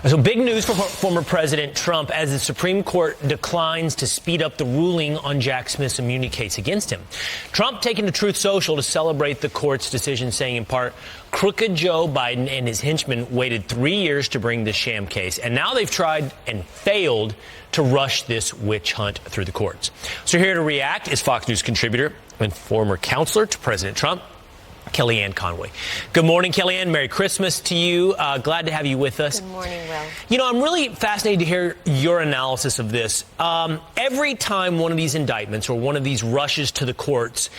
So big news for former President Trump as the Supreme Court declines to speed up the ruling on Jack Smith's immunity case against him. Trump taking to Truth Social to celebrate the court's decision, saying in part, crooked Joe Biden and his henchmen waited 3 years to bring this sham case, and now they've tried and failed to rush this witch hunt through the courts. So here to react is Fox News contributor and former counselor to President Trump, Kellyanne Conway. Good morning, Kellyanne. Merry Christmas to you. Glad to have you with us. Good morning, Will. You know, I'm really fascinated to hear your analysis of this. Every time one of these indictments or one of these rushes to the courts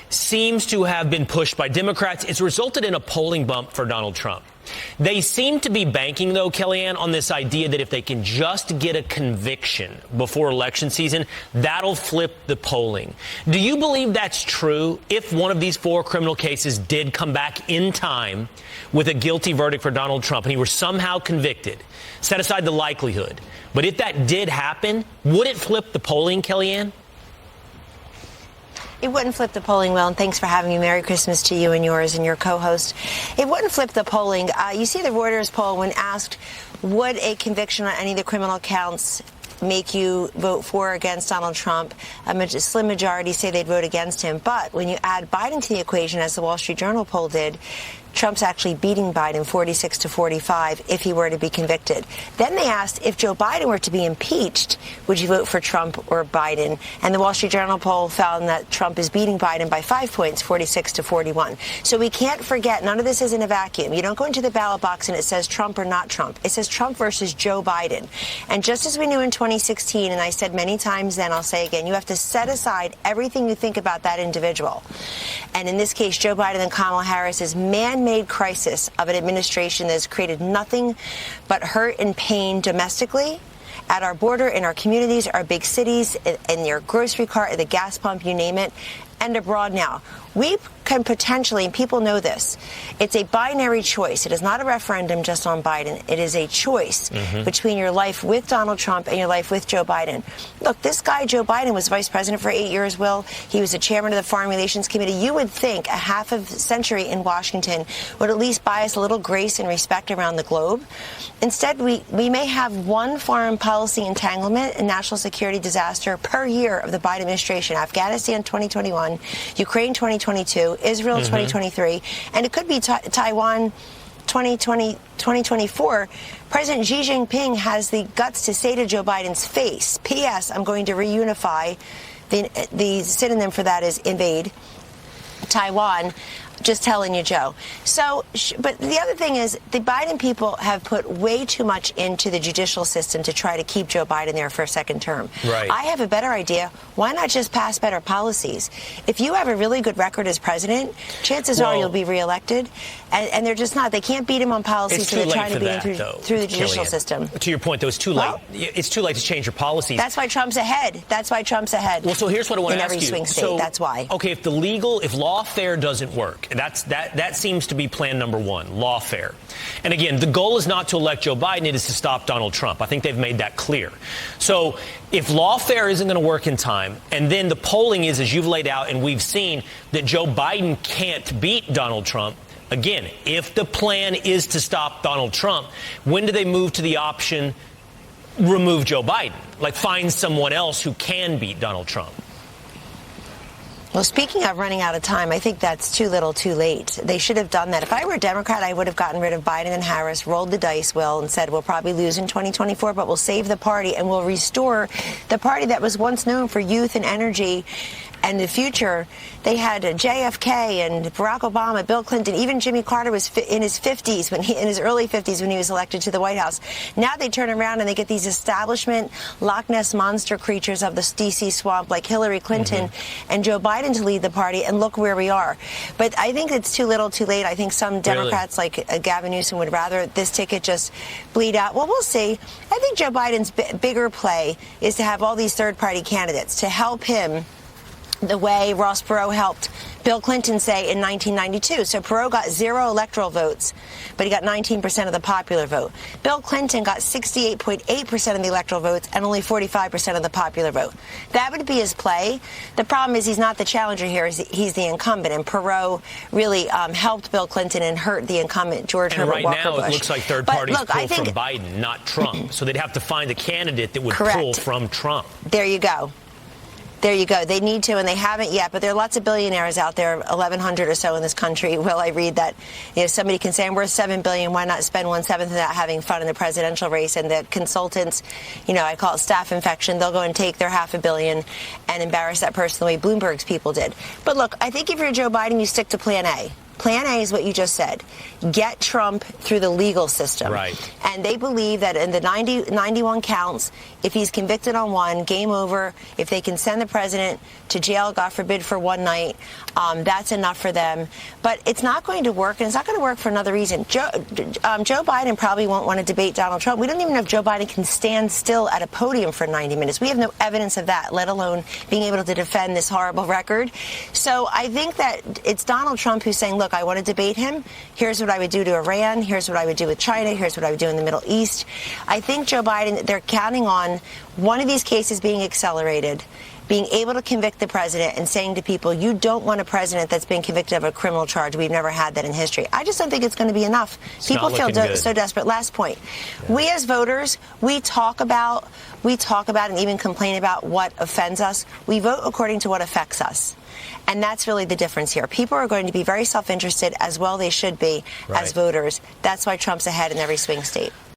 seems to have been pushed by Democrats, it's resulted in a polling bump for Donald Trump. They seem to be banking, though, Kellyanne, on this idea that if they can just get a conviction before election season, that'll flip the polling. Do you believe that's true if one of these 4 criminal cases did come back in time with a guilty verdict for Donald Trump and he were somehow convicted? Set aside the likelihood. But if that did happen, would it flip the polling, Kellyanne? It wouldn't flip the polling, Will, and thanks for having me. Merry Christmas to you and yours and your co-host. It wouldn't flip the polling. You see the Reuters poll when asked, would a conviction on any of the criminal counts make you vote for or against Donald Trump? A slim majority say they'd vote against him. But when you add Biden to the equation, as the Wall Street Journal poll did, Trump's actually beating Biden 46-45 if he were to be convicted. Then they asked if Joe Biden were to be impeached, would you vote for Trump or Biden? And the Wall Street Journal poll found that Trump is beating Biden by 5 points, 46-41. So we can't forget, none of this is in a vacuum. You don't go into the ballot box and it says Trump or not Trump. It says Trump versus Joe Biden. And just as we knew in 2016, and I said many times then, I'll say again, you have to set aside everything you think about that individual. And in this case, Joe Biden and Kamala Harris's man-made crisis of an administration that has created nothing but hurt and pain domestically, at our border, in our communities, our big cities, in your grocery cart, at the gas pump, you name it, and abroad now. We can potentially, and people know this, it's a binary choice. It is not a referendum just on Biden. It is a choice between your life with Donald Trump and your life with Joe Biden. Look, this guy, Joe Biden, was vice president for 8 years, Will. He was the chairman of the Foreign Relations Committee. You would think a half a century in Washington would at least buy us a little grace and respect around the globe. Instead, we may have one foreign policy entanglement and national security disaster per year of the Biden administration. Afghanistan 2021, Ukraine 2022, Israel 2023, and it could be Taiwan 2024. President Xi Jinping has the guts to say to Joe Biden's face, P.S., I'm going to reunify. The synonym for that is invade Taiwan. Just telling you, Joe. So, but the other thing is the Biden people have put way too much into the judicial system to try to keep Joe Biden there for a second term. Right. I have a better idea. Why not just pass better policies? If you have a really good record as president, chances are you'll be reelected. And they're just not. They can't beat him on policies, so they're trying to beat him through the judicial system. To your point, though, it's too late. It's too late to change your policies. That's why Trump's ahead. Well, so here's what I want to ask you. In every swing state, that's why. Okay, if lawfare doesn't work, that seems to be plan number one, lawfare. And again, the goal is not to elect Joe Biden, it is to stop Donald Trump. I think they've made that clear. So if lawfare isn't going to work in time, and then the polling is, as you've laid out, and we've seen that Joe Biden can't beat Donald Trump, again, if the plan is to stop Donald Trump, when do they move to the option, remove Joe Biden? Like find someone else who can beat Donald Trump? Well, speaking of running out of time, I think that's too little too late. They should have done that. If I were a Democrat, I would have gotten rid of Biden and Harris, rolled the dice, Will, and said we'll probably lose in 2024, but we'll save the party and we'll restore the party that was once known for youth and energy. And the future, they had JFK and Barack Obama, Bill Clinton, even Jimmy Carter was in his 50s, in his early 50s when he was elected to the White House. Now they turn around and they get these establishment Loch Ness monster creatures of the D.C. swamp like Hillary Clinton and Joe Biden to lead the party, and look where we are. But I think it's too little too late. I think some Democrats like Gavin Newsom would rather this ticket just bleed out. Well, we'll see. I think Joe Biden's bigger play is to have all these third-party candidates to help him the way Ross Perot helped Bill Clinton say in 1992. So Perot got 0 electoral votes, but he got 19% of the popular vote. Bill Clinton got 68.8% of the electoral votes and only 45% of the popular vote. That would be his play. The problem is he's not the challenger here. He's the incumbent, and Perot really helped Bill Clinton and hurt the incumbent, George Herbert Walker Bush. Right now, it looks like third parties pull from Biden, not Trump. So they'd have to find a candidate that would pull from Trump. There you go. There you go. They need to, and they haven't yet. But there are lots of billionaires out there, 1,100 or so in this country. Will I read that? Somebody can say, I'm worth $7 billion. Why not spend 1/7 of that having fun in the presidential race? And the consultants, I call it staph infection. They'll go and take their $500 million and embarrass that person the way Bloomberg's people did. But look, I think if you're Joe Biden, you stick to Plan A. Plan A is what you just said. Get Trump through the legal system. Right. And they believe that in the 91 counts, if he's convicted on one, game over. If they can send the president to jail, God forbid, for one night, that's enough for them. But it's not going to work, and it's not going to work for another reason. Joe Biden probably won't want to debate Donald Trump. We don't even know if Joe Biden can stand still at a podium for 90 minutes. We have no evidence of that, let alone being able to defend this horrible record. So I think that it's Donald Trump who's saying, look, I want to debate him. Here's what I would do to Iran. Here's what I would do with China. Here's what I would do in the Middle East. I think Joe Biden, they're counting on one of these cases being accelerated, being able to convict the president and saying to people, you don't want a president that's been convicted of a criminal charge. We've never had that in history. I just don't think it's going to be enough. People feel so desperate. Last point. Yeah. We as voters, we talk about and even complain about what offends us. We vote according to what affects us. And that's really the difference here. People are going to be very self-interested, as well they should be, as voters. That's why Trump's ahead in every swing state.